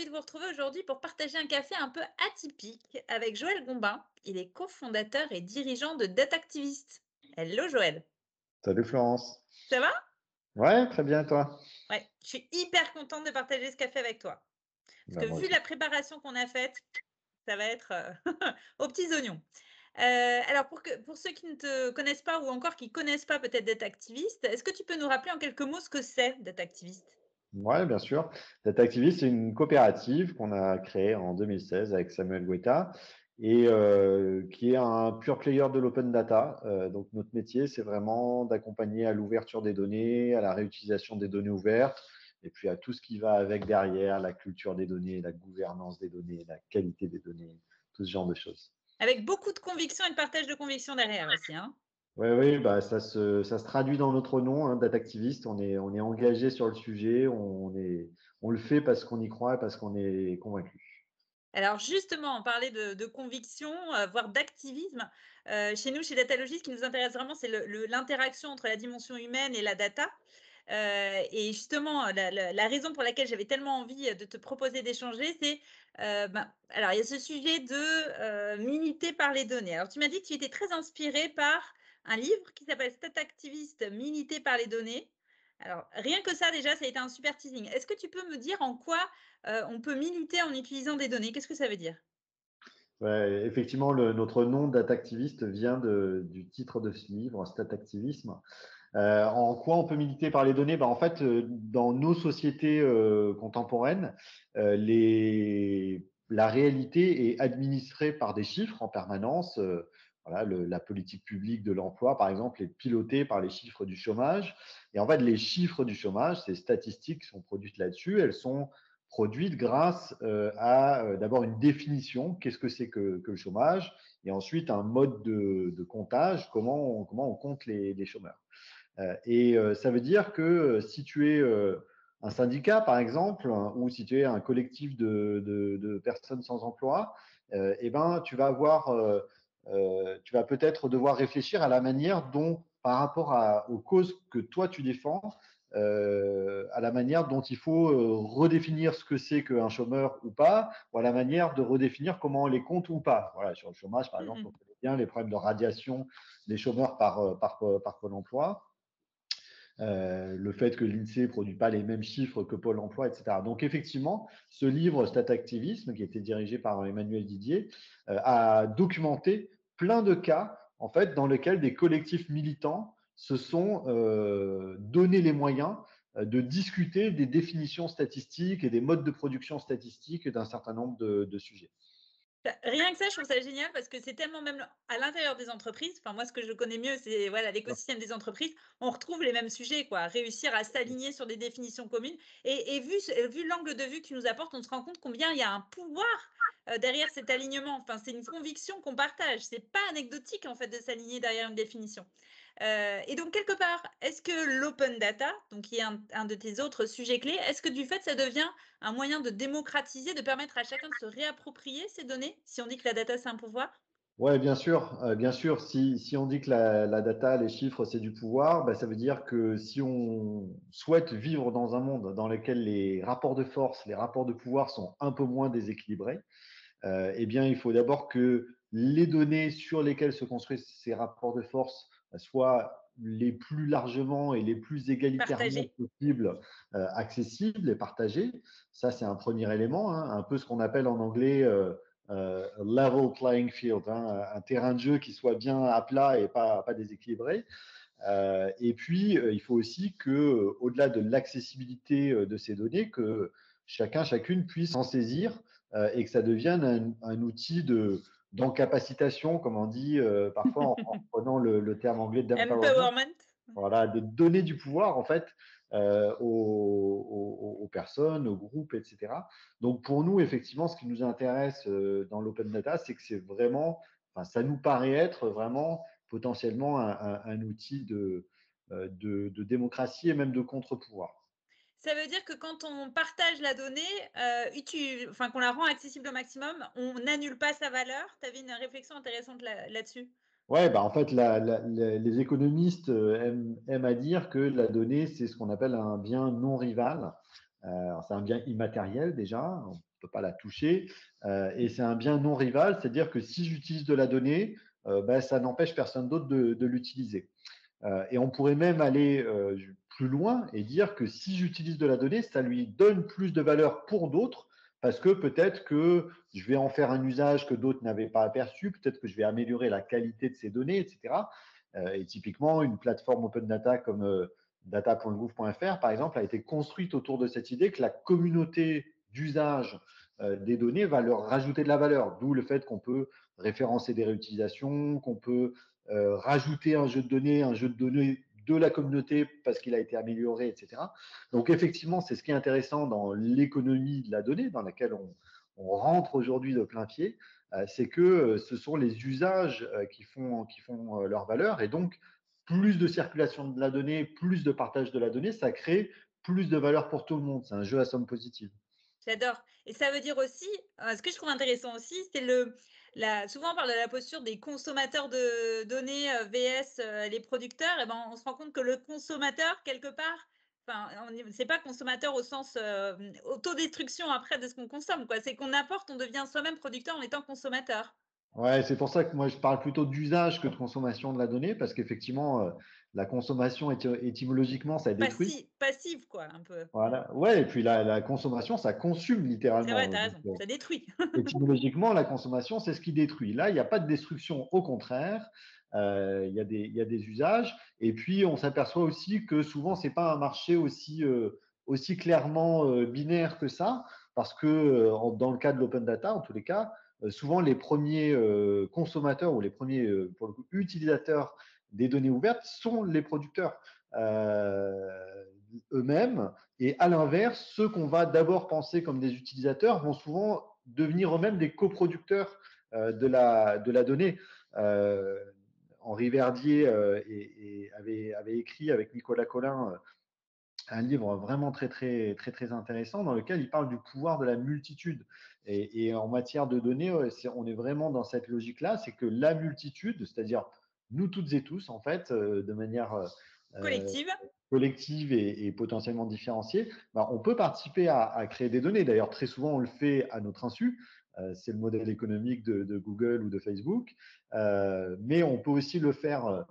ravie de vous retrouver aujourd'hui pour partager un café un peu atypique avec Joël Gombin. Il est cofondateur et dirigeant de Data Activist. Hello Joël, Salut Florence. ça va? Ouais, très bien, toi? Ouais, je suis hyper contente de partager ce café avec toi. Parce Bah, que moi vu aussi. la préparation qu'on a faite, ça va être aux petits oignons. Alors pour ceux qui ne te connaissent pas ou encore qui connaissent pas peut-être Data Activist, est-ce que tu peux nous rappeler en quelques mots ce que c'est Data Activist? Ouais, bien sûr. Data Activist, c'est une coopérative qu'on a créée en 2016 avec Samuel Guetta et qui est un pure player de l'open data. Donc, notre métier, c'est vraiment d'accompagner à l'ouverture des données, à la réutilisation des données ouvertes et puis à tout ce qui va avec derrière, la culture des données, la gouvernance des données, la qualité des données, tout ce genre de choses. Avec beaucoup de conviction et de partage de conviction derrière aussi, hein? Oui, oui, bah ça se traduit dans notre nom, hein, Data Activist. On est engagé sur le sujet, on le fait parce qu'on y croit et parce qu'on est convaincu. Alors justement, on parlait de conviction, voire d'activisme. Chez nous, chez Datalogis, ce qui nous intéresse vraiment, c'est l'interaction entre la dimension humaine et la data. Et justement, la raison pour laquelle j'avais tellement envie de te proposer d'échanger, c'est, alors il y a ce sujet de, militer par les données. Alors tu m'as dit que tu étais très inspiré par un livre qui s'appelle «Stat Activist: Militer par les données». Alors rien que ça déjà, ça a été un super teasing. Est-ce que tu peux me dire en quoi on peut militer en utilisant des données. Qu'est-ce que ça veut dire? Ouais, effectivement, notre nom Data Activist vient du titre de ce livre, Stat Activisme. En quoi on peut militer par les données? En fait, dans nos sociétés contemporaines, la réalité est administrée par des chiffres en permanence. Voilà, la politique publique de l'emploi, par exemple, est pilotée par les chiffres du chômage. Et en fait, les chiffres du chômage, ces statistiques qui sont produites là-dessus, elles sont produites grâce à d'abord une définition, qu'est-ce que c'est que le chômage, et ensuite un mode de comptage, comment on compte les chômeurs. Ça veut dire que si tu es un syndicat, par exemple, ou si tu es un collectif de personnes sans emploi, eh ben, tu vas peut-être devoir réfléchir à la manière dont, par rapport aux causes que toi tu défends, à la manière dont il faut redéfinir ce que c'est qu'un chômeur ou pas, ou à la manière de redéfinir comment on les compte ou pas. Voilà, sur le chômage, par Mmh exemple, on mh. connaît bien les problèmes de radiation des chômeurs par Pôle emploi. Le fait que l'INSEE ne produit pas les mêmes chiffres que Pôle emploi, etc. Donc, effectivement, ce livre Stat Activisme, qui a été dirigé par Emmanuel Didier, a documenté plein de cas, en fait, dans lesquels des collectifs militants se sont donné les moyens de discuter des définitions statistiques et des modes de production statistique d'un certain nombre de sujets. Bah, rien que ça, je trouve ça génial parce que c'est tellement même à l'intérieur des entreprises, enfin moi ce que je connais mieux, c'est voilà l'écosystème des entreprises, on retrouve les mêmes sujets quoi, réussir à s'aligner sur des définitions communes et vu l'angle de vue que tu nous apportes, on se rend compte combien il y a un pouvoir, derrière cet alignement. Enfin, c'est une conviction qu'on partage. C'est pas anecdotique en fait de s'aligner derrière une définition. Et donc quelque part, est-ce que l'open data, donc qui est un de tes autres sujets clés, est-ce que du fait ça devient un moyen de démocratiser, de permettre à chacun de se réapproprier ces données, si on dit que la data, c'est un pouvoir? Ouais, bien sûr. Bien sûr, si on dit que la data, les chiffres, c'est du pouvoir, ça veut dire que si on souhaite vivre dans un monde dans lequel les rapports de force, les rapports de pouvoir sont un peu moins déséquilibrés, eh bien, il faut d'abord que les données sur lesquelles se construisent ces rapports de force soient les plus largement et les plus égalitairement Partagé. possibles accessibles et partagées. Ça, c'est un premier élément, hein, un peu ce qu'on appelle en anglais level playing field, hein, un terrain de jeu qui soit bien à plat et pas déséquilibré. Et puis, il faut aussi que, au-delà de l'accessibilité de ces données, que chacun, chacune puisse s'en saisir et que ça devienne un outil d'encapacitation, comme on dit parfois en prenant le terme anglais d'empowerment. Empowerment. Voilà, de donner du pouvoir en fait aux personnes, aux groupes, etc. Donc pour nous, effectivement, ce qui nous intéresse dans l'open data, c'est que c'est vraiment, enfin, ça nous paraît être vraiment potentiellement un outil de démocratie et même de contre-pouvoir. Ça veut dire que quand on partage la donnée, enfin qu'on la rend accessible au maximum, on n'annule pas sa valeur? Tu avais une réflexion intéressante là-dessus. Ouais, en fait, les économistes aiment à dire que la donnée, c'est ce qu'on appelle un bien non rival. C'est un bien immatériel déjà. peut pas la toucher. Et c'est un bien non rival, c'est-à-dire que si j'utilise de la donnée, ben, ça n'empêche personne d'autre de l'utiliser. Et on pourrait même aller plus loin et dire que si j'utilise de la donnée, ça lui donne plus de valeur pour d'autres parce que peut-être que je vais en faire un usage que d'autres n'avaient pas aperçu, peut-être que je vais améliorer la qualité de ces données, etc. Et typiquement, une plateforme open data comme data.gouv.fr, par exemple, a été construite autour de cette idée que la communauté d'usage des données va leur rajouter de la valeur, d'où le fait qu'on peut référencer des réutilisations, qu'on peut rajouter un jeu de données de la communauté parce qu'il a été amélioré, etc. Donc effectivement, c'est ce qui est intéressant dans l'économie de la donnée dans laquelle on rentre aujourd'hui de plein pied, c'est que ce sont les usages qui font leur valeur et donc plus de circulation de la donnée, plus de partage de la donnée, ça crée plus de valeur pour tout le monde. C'est un jeu à somme positive. J'adore et ça veut dire aussi, ce que je trouve intéressant aussi, c'est souvent on parle de la posture des consommateurs de données, vs, les producteurs et ben, on se rend compte que le consommateur quelque part, enfin, c'est pas consommateur au sens, autodestruction après de ce qu'on consomme quoi. C'est qu'on apporte, on devient soi-même producteur en étant consommateur. Ouais, c'est pour ça que moi je parle plutôt d'usage que de consommation de la donnée, parce qu'effectivement, la consommation étymologiquement, ça détruit. Passive quoi un peu. Voilà. Ouais, et puis la consommation, ça consume C'est vrai, littéralement. tu as Donc, raison, ça détruit. étymologiquement, la consommation, c'est ce qui détruit. Là, il n'y a pas de destruction, au contraire, il y a des usages. Et puis, on s'aperçoit aussi que souvent, ce n'est pas un marché aussi clairement binaire que ça, parce que dans le cas de l'open data, en tous les cas, souvent les premiers consommateurs ou les premiers pour le coup, utilisateurs des données ouvertes sont les producteurs eux-mêmes. Et à l'inverse, ceux qu'on va d'abord penser comme des utilisateurs vont souvent devenir eux-mêmes des coproducteurs de la donnée. Euh, Henri Verdier avait écrit avec Nicolas Collin un livre vraiment très intéressant dans lequel il parle du pouvoir de la multitude. Et en matière de données, on est vraiment dans cette logique-là, c'est que la multitude, c'est-à-dire nous toutes et tous, en fait, de manière Collective. collective et potentiellement différenciée, bah, on peut participer à créer des données. D'ailleurs, très souvent, on le fait à notre insu. C'est le modèle économique de Google ou de Facebook. Mais on peut aussi le faire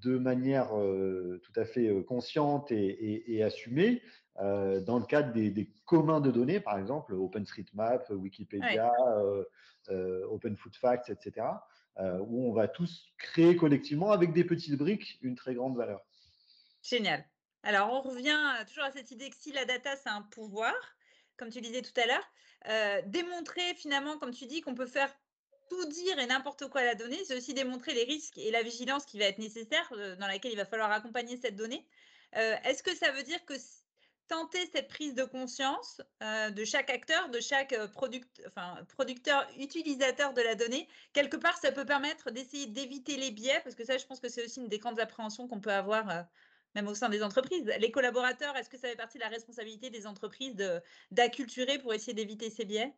de manière tout à fait consciente et assumée dans le cadre des communs de données, par exemple OpenStreetMap, Ouais. Wikipédia, Open Food Facts, etc., où on va tous créer collectivement avec des petites briques une très grande valeur. Génial. Alors, on revient, toujours à cette idée que si la data, c'est un pouvoir, comme tu disais tout à l'heure, démontrer finalement, comme tu dis, qu'on peut faire tout dire et n'importe quoi à la donnée, c'est aussi démontrer les risques et la vigilance qui va être nécessaire, dans laquelle il va falloir accompagner cette donnée. Est-ce que ça veut dire que tenter cette prise de conscience, de chaque acteur, de chaque, producteur, utilisateur de la donnée, quelque part, ça peut permettre d'essayer d'éviter les biais? Parce que ça, je pense que c'est aussi une des grandes appréhensions qu'on peut avoir, même au sein des entreprises. Les collaborateurs, est-ce que ça fait partie de la responsabilité des entreprises d'acculturer pour essayer d'éviter ces biais?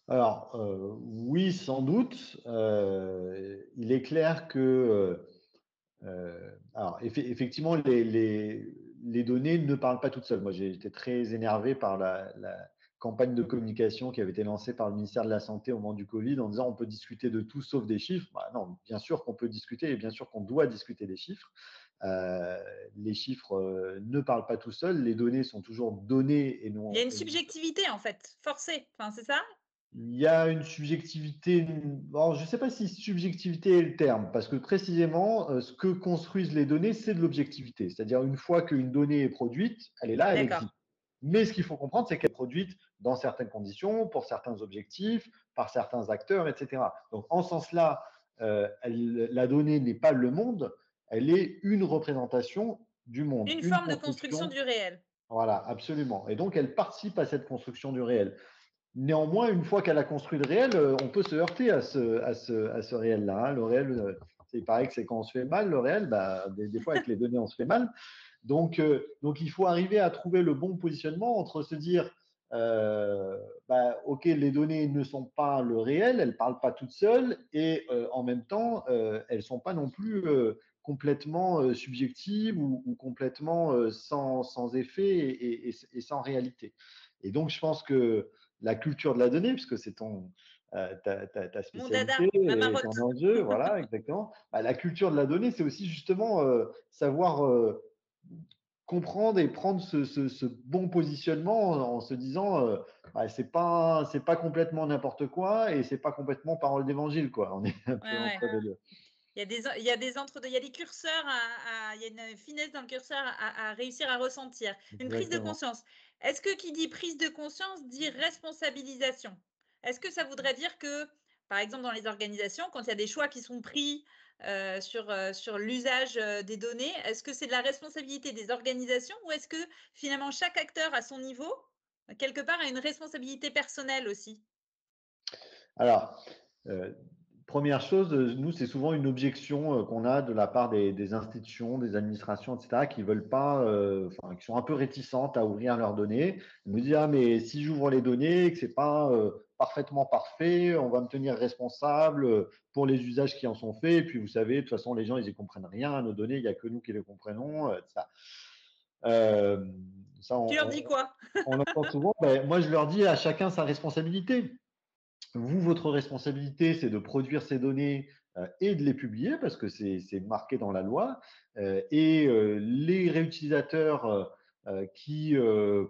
Alors, oui, sans doute. Il est clair que alors, effectivement, les données ne parlent pas toutes seules. Moi, j'ai été très énervé par la campagne de communication qui avait été lancée par le ministère de la Santé au moment du Covid en disant on peut discuter de tout sauf des chiffres. Bah, non, bien sûr qu'on peut discuter et bien sûr qu'on doit discuter des chiffres. Euh, les chiffres ne parlent pas tout seuls. Les données sont toujours données Il y a une et non. subjectivité, en fait, forcée. Enfin, c'est ça? Il y a une subjectivité, bon, je ne sais pas si subjectivité est le terme, parce que précisément, ce que construisent les données, c'est de l'objectivité. C'est-à-dire, une fois qu'une donnée est produite, elle est là, elle D'accord. existe. Mais ce qu'il faut comprendre, c'est qu'elle est produite dans certaines conditions, pour certains objectifs, par certains acteurs, etc. Donc, en ce sens-là, la donnée n'est pas le monde, elle est une représentation du monde, Une une forme de construction construction. du réel. Voilà, absolument. Et donc, elle participe à cette construction du réel. Néanmoins, une fois qu'elle a construit le réel, on peut se heurter à ce réel-là, hein. Le réel, il paraît que c'est quand on se fait mal, le réel, bah, des fois avec les données, on se fait mal. Donc, il faut arriver à trouver le bon positionnement entre se dire, bah, OK, les données ne sont pas le réel, elles ne parlent pas toutes seules, et en même temps, elles ne sont pas non plus complètement subjectives ou complètement sans effet et sans réalité. Et donc, je pense que la culture de la donnée, puisque c'est ta Mon dada, spécialité ma et ton marotte. enjeu, voilà, exactement. Bah, la culture de la donnée, c'est aussi justement savoir comprendre et prendre ce bon positionnement en se disant bah, c'est pas complètement n'importe quoi et c'est pas complètement parole d'évangile, quoi. On est un Ouais, peu ouais. entre les deux. Il y a des entre-deux, il y a des curseurs il y a une finesse dans le curseur à réussir à ressentir. Une prise de Exactement. conscience. Est-ce que qui dit prise de conscience dit responsabilisation? Est-ce que ça voudrait dire que, par exemple, dans les organisations, quand il y a des choix qui sont pris, sur l'usage, des données, est-ce que c'est de la responsabilité des organisations ou est-ce que finalement chaque acteur à son niveau, quelque part, a une responsabilité personnelle aussi? Alors, euh, première chose, nous, c'est souvent une objection qu'on a de la part des institutions, des administrations, etc., qui veulent pas, enfin, qui sont un peu réticentes à ouvrir leurs données. Ils nous disent, ah, mais si j'ouvre les données et que c'est pas parfaitement parfait, on va me tenir responsable pour les usages qui en sont faits. Et puis, vous savez, de toute façon, les gens, ils y comprennent rien à nos données. Il n'y a que nous qui les comprenons. Ça, Euh, ça Tu leur dis quoi? on l'entend souvent. Ben, moi, je leur dis à chacun sa responsabilité. Vous, votre responsabilité, c'est de produire ces données et de les publier parce que c'est marqué dans la loi. Les réutilisateurs qui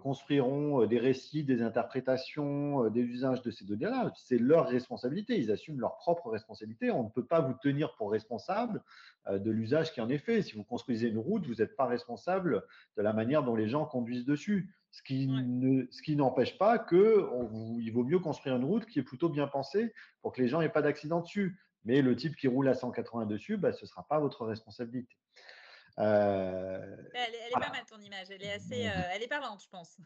construiront des récits, des interprétations, des usages de ces données-là, c'est leur responsabilité. Ils assument leur propre responsabilité. On ne peut pas vous tenir pour responsable de l'usage qui en est fait. Si vous construisez une route, vous n'êtes pas responsable de la manière dont les gens conduisent dessus. Ouais, Ce qui n'empêche pas que il vaut mieux construire une route qui est plutôt bien pensée pour que les gens n'aient pas d'accident dessus. Mais le type qui roule à 180 dessus, bah, ce ne sera pas votre responsabilité. Euh, elle est pas mal ton image, elle est assez, elle est parlante, je pense.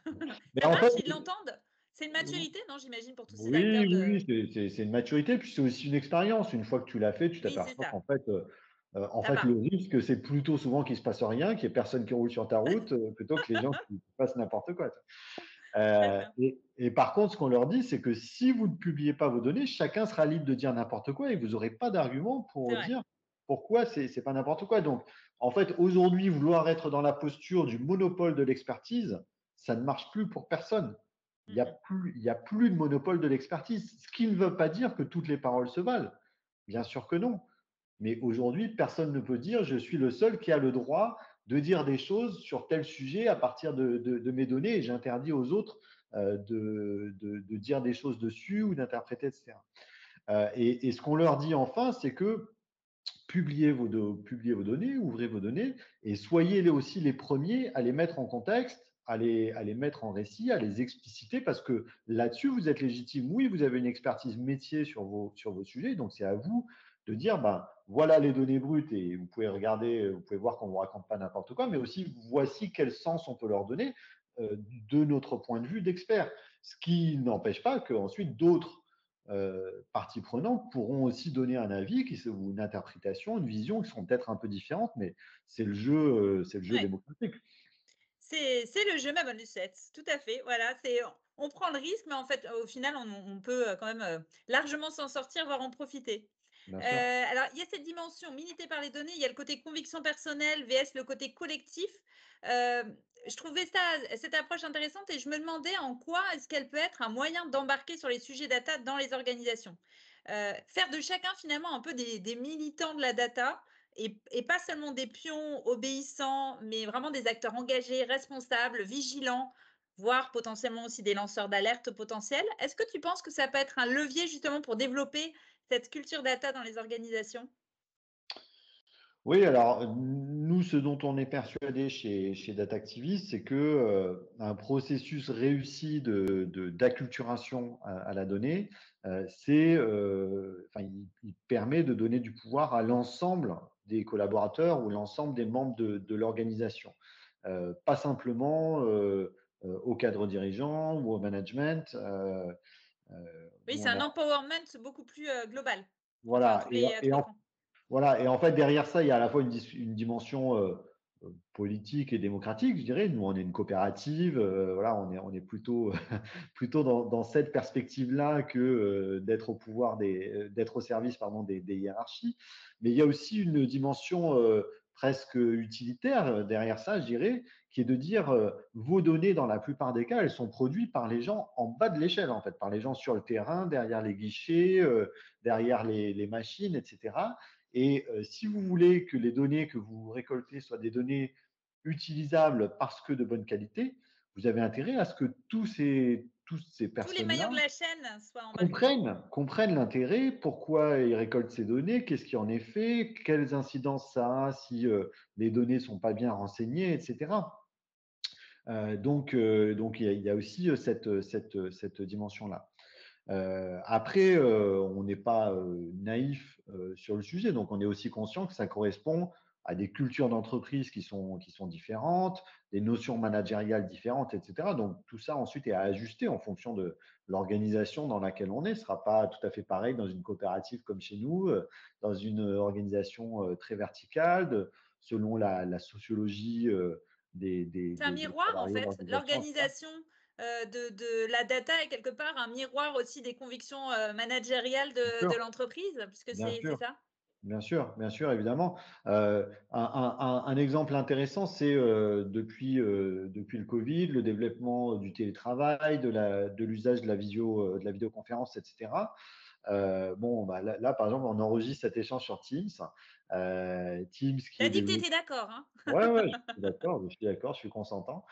mais Ça en fait, marche? Ils l'entendent? C'est une maturité, non, j'imagine, pour tous ces oui, acteurs oui, de oui, c'est une maturité, puis c'est aussi une expérience. Une fois que tu l'as fait, tu oui, c'est t'aperçois ça, en ça fait, va. le risque, c'est plutôt souvent qu'il ne se passe rien, qu'il n'y ait personne qui roule sur ta route, plutôt que les gens qui fassent n'importe quoi. Très bien. Et par contre, ce qu'on leur dit, c'est que si vous ne publiez pas vos données, chacun sera libre de dire n'importe quoi et vous n'aurez pas d'argument C'est pour vrai. dire pourquoi c'est pas n'importe quoi. Donc, en fait, aujourd'hui, vouloir être dans la posture du monopole de l'expertise, ça ne marche plus pour personne. Mmh mh. Il y a plus de monopole de l'expertise. Ce qui ne veut pas dire que toutes les paroles se valent. Bien sûr que non. Mais aujourd'hui, personne ne peut dire je suis le seul qui a le droit de dire des choses sur tel sujet à partir de mes données et j'interdis aux autres de dire des choses dessus ou d'interpréter, etc. Et ce qu'on leur dit enfin, c'est que publiez vos données, ouvrez vos données et soyez aussi les premiers à les mettre en contexte, à les mettre en récit, à les expliciter parce que là-dessus, vous êtes légitime. Oui, vous avez une expertise métier sur vos sujets, donc c'est à vous de dire ben, voilà les données brutes et vous pouvez regarder, vous pouvez voir qu'on ne vous raconte pas n'importe quoi, mais aussi voici quel sens on peut leur donner de notre point de vue d'expert. Ce qui n'empêche pas qu'ensuite d'autres parties prenantes pourront aussi donner un avis ou une interprétation, une vision qui seront peut-être un peu différentes, mais c'est le jeu Ouais, démocratique. c'est le jeu Mammon Lucette, tout à fait, voilà, c'est on prend le risque, mais en fait, au final, on peut, quand même, largement s'en sortir, voire en profiter. Bien sûr. Alors, il y a cette dimension milité par les données, il y a le côté conviction personnelle vs le côté collectif. Je trouvais cette approche intéressante et je me demandais en quoi est-ce qu'elle peut être un moyen d'embarquer sur les sujets data dans les organisations? Faire de chacun finalement un peu des militants de la data et pas seulement des pions obéissants, mais vraiment des acteurs engagés, responsables, vigilants, voire potentiellement aussi des lanceurs d'alerte potentiels. Est-ce que tu penses que ça peut être un levier justement pour développer cette culture data dans les organisations? Oui, alors nous, ce dont on est persuadé chez Data Activist, c'est que un processus réussi d'acculturation à la donnée, enfin, il permet de donner du pouvoir à l'ensemble des collaborateurs ou l'ensemble des membres de l'organisation. Pas simplement au cadre dirigeant ou au management. Oui, Nous, c'est on un a, empowerment beaucoup plus, global, enfin à voilà. tous les à tous les coins. Voilà, et en fait, derrière ça, il y a à la fois une dimension politique et démocratique, je dirais. Nous, on est une coopérative, voilà, on est plutôt, plutôt dans cette perspective-là que d'être au pouvoir d'être au service, pardon, des hiérarchies. Mais il y a aussi une dimension presque utilitaire derrière ça, je dirais, qui est de dire vos données, dans la plupart des cas, elles sont produites par les gens en bas de l'échelle, en fait, par les gens sur le terrain, derrière les guichets, derrière les machines, etc. Et si vous voulez que les données que vous récoltez soient des données utilisables parce que de bonne qualité, vous avez intérêt à ce que toutes ces Tous les maillons personnes-là de la chaîne soient embarqués. comprennent l'intérêt, pourquoi ils récoltent ces données, qu'est-ce qui en est fait, quelles incidences ça a si les données ne sont pas bien renseignées, etc. Donc il y a aussi cette dimension-là. Après, on n'est pas naïf sur le sujet, donc on est aussi conscient que ça correspond à des cultures d'entreprise qui sont différentes, des notions managériales différentes, etc. Donc tout ça ensuite est à ajuster en fonction de l'organisation dans laquelle on est. Ce ne sera pas tout à fait pareil dans une coopérative comme chez nous, dans une organisation très verticale, selon la sociologie C'est un des miroir, en salariés de fait. l'organisation, etc. L'organisation de la data est quelque part un miroir aussi des convictions managériales Bien de sûr, l'entreprise, puisque bien c'est sûr. ça? Bien sûr, évidemment. Un exemple intéressant, c'est depuis le Covid, le développement du télétravail, de l'usage de la vidéoconférence, etc. Bon, bah, là, par exemple, on enregistre cet échange sur Teams. Teams Tu qui as est dit que tu développé. étais d'accord, hein? Ouais, je suis d'accord, je suis consentant.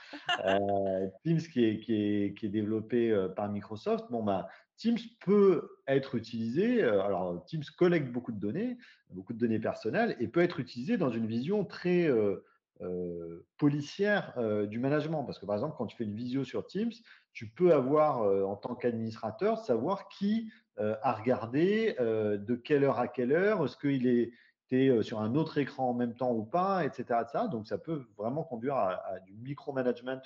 Teams qui est développé par Microsoft. Bon, bah, Teams peut être utilisé. Alors, Teams collecte beaucoup de données personnelles, et peut être utilisé dans une vision très policière du management. Parce que, par exemple, quand tu fais une visio sur Teams, tu peux avoir, en tant qu'administrateur, savoir qui a regardé, de quelle heure à quelle heure, est-ce qu'il est sur un autre écran en même temps ou pas, etc., etc. Donc, ça peut vraiment conduire à du micromanagement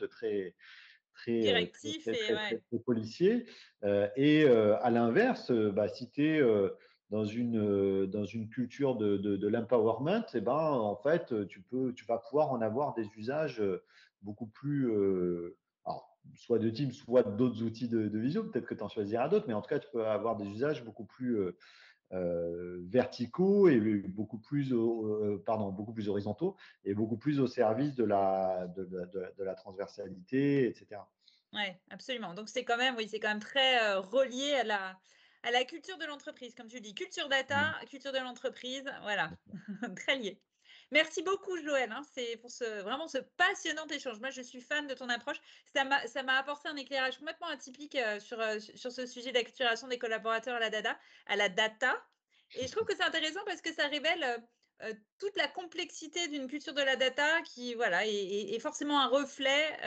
Directif et ouais. très policier. Et à l'inverse, bah, si tu es dans une culture de l'empowerment, eh ben, en fait, tu vas pouvoir en avoir des usages beaucoup plus, alors, soit de Teams, soit d'autres outils de visio. Peut-être que tu en choisiras d'autres, mais en tout cas, tu peux avoir des usages beaucoup plus verticaux et beaucoup plus horizontaux, et beaucoup plus au service de la transversalité, etc. Ouais, absolument. Donc c'est quand même, oui, c'est quand même très relié à la culture de l'entreprise, comme tu dis. Culture data, culture de l'entreprise, voilà, très lié. Merci beaucoup, Joël, hein, c'est pour vraiment ce passionnant échange. Moi, je suis fan de ton approche. Ça m'a apporté un éclairage complètement atypique sur ce sujet d'acculturation des collaborateurs à la data. Et je trouve que c'est intéressant parce que ça révèle toute la complexité d'une culture de la data qui, voilà, est forcément un reflet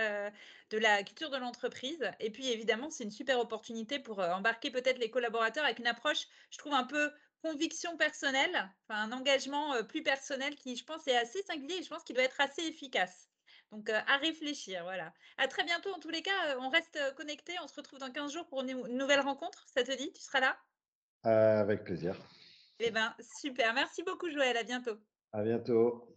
de la culture de l'entreprise. Et puis évidemment, c'est une super opportunité pour embarquer peut-être les collaborateurs avec une approche, je trouve, un peu conviction personnelle, enfin un engagement plus personnel qui, je pense, est assez singulier et je pense qu'il doit être assez efficace. Donc, à réfléchir, voilà. À très bientôt en tous les cas, on reste connectés, on se retrouve dans 15 jours pour une nouvelle rencontre, ça te dit? Tu seras là? Avec plaisir. Eh ben, super. Merci beaucoup Joël, à bientôt. À bientôt.